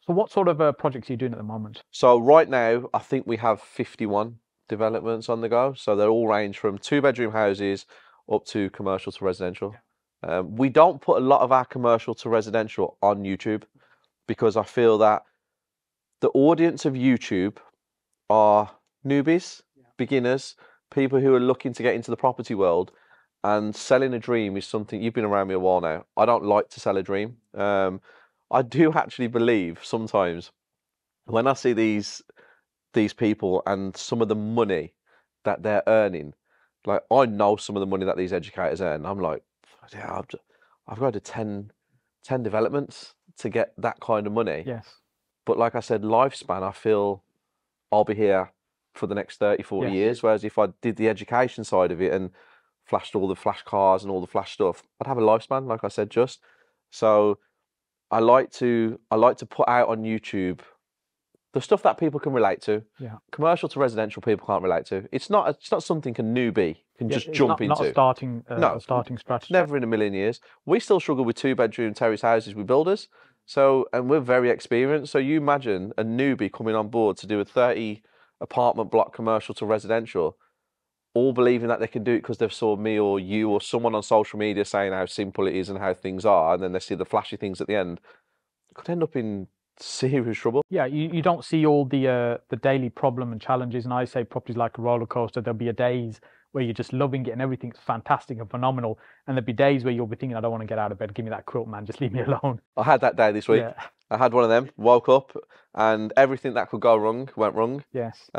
So what sort of projects are you doing at the moment? So right now, I think we have 51 developments on the go. So they all range from 2-bedroom houses up to commercial to residential. We don't put a lot of our commercial to residential on YouTube because I feel that the audience of YouTube are newbies, beginners, people who are looking to get into the property world, and selling a dream is something. You've been around me a while now. I don't like to sell a dream. I do actually believe sometimes when I see these people and some of the money that they're earning, like I know some of the money that these educators earn. I'm like, yeah, I've got to 10 developments to get that kind of money. Yes. But like I said, lifespan, I feel I'll be here for the next 30, 40 years. Whereas if I did the education side of it and flashed all the flash cars and all the flash stuff, I'd have a lifespan, like I said, just. So I like to put out on YouTube the stuff that people can relate to. Yeah. Commercial to residential, people can't relate to. It's not something a newbie can just jump into. Not a starting a starting strategy. Never in a million years. We still struggle with 2-bedroom terrace houses with builders. So, and we're very experienced. So you imagine a newbie coming on board to do a 30 apartment block commercial to residential, all believing that they can do it because they've saw me or you or someone on social media saying how simple it is and how things are, and then they see the flashy things at the end. It could end up in serious trouble. Yeah, you don't see all the daily problem and challenges. And I say property's like a roller coaster. There'll be days where you're just loving it and everything's fantastic and phenomenal, and there'll be days where you'll be thinking, I don't want to get out of bed. Give me that quilt, man. Just leave me alone. I had that day this week. Yeah. I had one of them. Woke up and everything that could go wrong went wrong. Yes.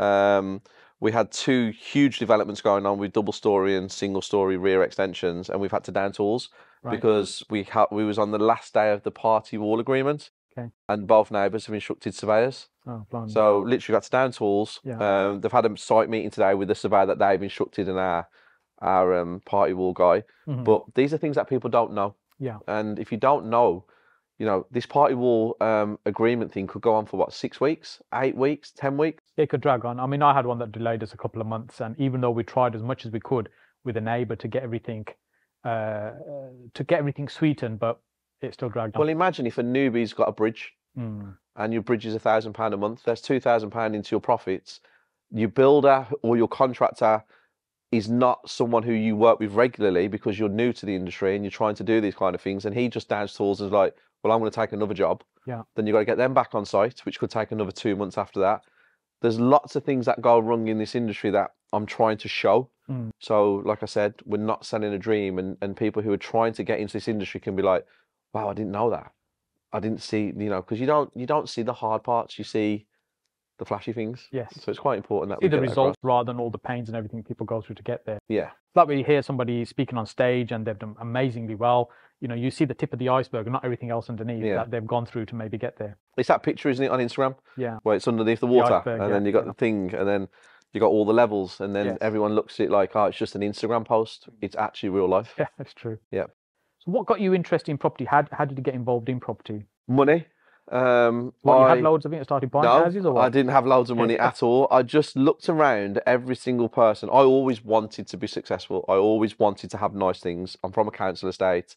We had 2 huge developments going on with double-story and single-story rear extensions, and we've had to down tools because we was on the last day of the party wall agreement. Okay. And both neighbours have instructed surveyors. Oh, blimey. So literally got to down tools. Yeah. They've had a site meeting today with the surveyor that they've instructed and our party wall guy. But these are things that people don't know. Yeah. And if you don't know, you know, this party wall agreement thing could go on for what, 6 weeks, 8 weeks, 10 weeks? It could drag on. I mean, I had one that delayed us a couple of months, and even though we tried as much as we could with a neighbour to get everything sweetened, but it still dragged on. Well, imagine if a newbie's got a bridge and your bridge is £1,000 a month. There's £2,000 into your profits. Your builder or your contractor is not someone who you work with regularly because you're new to the industry and you're trying to do these kind of things. And he just downs tools and is like, well, I'm going to take another job. Yeah. Then you've got to get them back on site, which could take another 2 months after that. There's lots of things that go wrong in this industry that I'm trying to show. So, like I said, we're not selling a dream, and people who are trying to get into this industry can be like, wow, I didn't know that. I didn't see, you know, because you don't see the hard parts. You see the flashy things. Yes. So it's quite important that see we the get that results across. rather than all the pains and everything people go through to get there. Yeah. Like when you hear somebody speaking on stage and they've done amazingly well, you know, you see the tip of the iceberg and not everything else underneath that they've gone through to maybe get there. It's that picture, isn't it, on Instagram? Yeah. Where it's underneath the water, iceberg, and then you got the thing, and then you got all the levels, and then everyone looks at it like, oh, it's just an Instagram post. It's actually real life. Yeah, that's true. Yeah. So what got you interested in property? How did you get involved in property? Money. You had loads of it and started buying houses, or what? I didn't have loads of money at all. I just looked around every single person. I always wanted to be successful. I always wanted to have nice things. I'm from a council estate.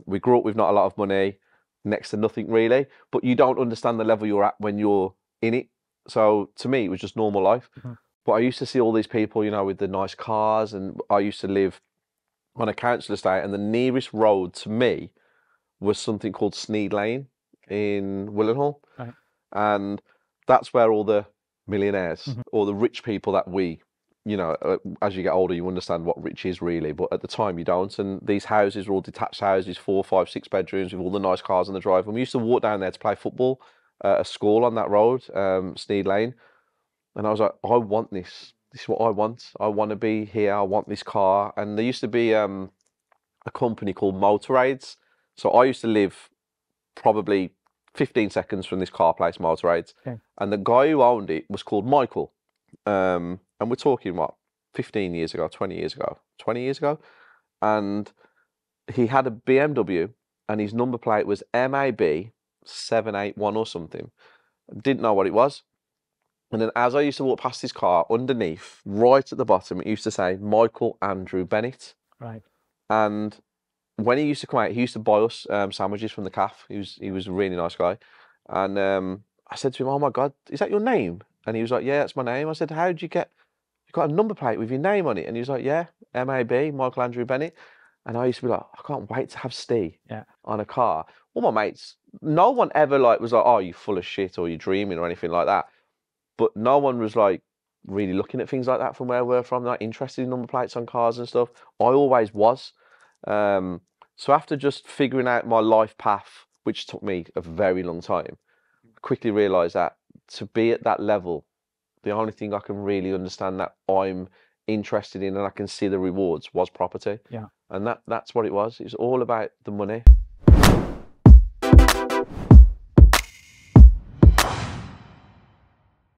We grew up with not a lot of money, next to nothing really, but you don't understand the level you're at when you're in it. So to me, it was just normal life. But I used to see all these people, you know, with the nice cars, and I used to live on a council estate, and the nearest road to me was something called Sneed Lane in Willenhall. Right. And that's where all the millionaires or the rich people that we, you know, as you get older, you understand what rich is really, but at the time you don't. And these houses were all detached houses, 4, 5, 6 bedrooms with all the nice cars on the drive. And we used to walk down there to play football at a school on that road, Sneed Lane. And I was like, I want this. This is what I want. I want to be here. I want this car. And there used to be a company called Motorades. So I used to live probably 15 seconds from this car place, Motorades. Okay. And the guy who owned it was called Michael. And we're talking, what, 15 years ago, 20 years ago, 20 years ago. And he had a BMW and his number plate was MAB 781 or something. Didn't know what it was. And then as I used to walk past his car, underneath, right at the bottom, it used to say Michael Andrew Bennett. Right. And when he used to come out, he used to buy us sandwiches from the cafe. He was a really nice guy. And I said to him, "Oh my God, is that your name?" And he was like, "Yeah, that's my name." I said, "How did you get? You got a number plate with your name on it?" And he was like, "Yeah, MAB, Michael Andrew Bennett." And I used to be like, "I can't wait to have Ste Yeah. on a car." All my mates, no one ever like was like, "Oh, you full of shit," or "you're dreaming," or anything like that. But no one was like really looking at things like that from where we're from, like interested in number plates on cars and stuff. I always was. So after just figuring out my life path, which took me a very long time, I quickly realised that to be at that level, the only thing I can really understand that I'm interested in and I can see the rewards was property. Yeah. And that's what it was. It's all about the money.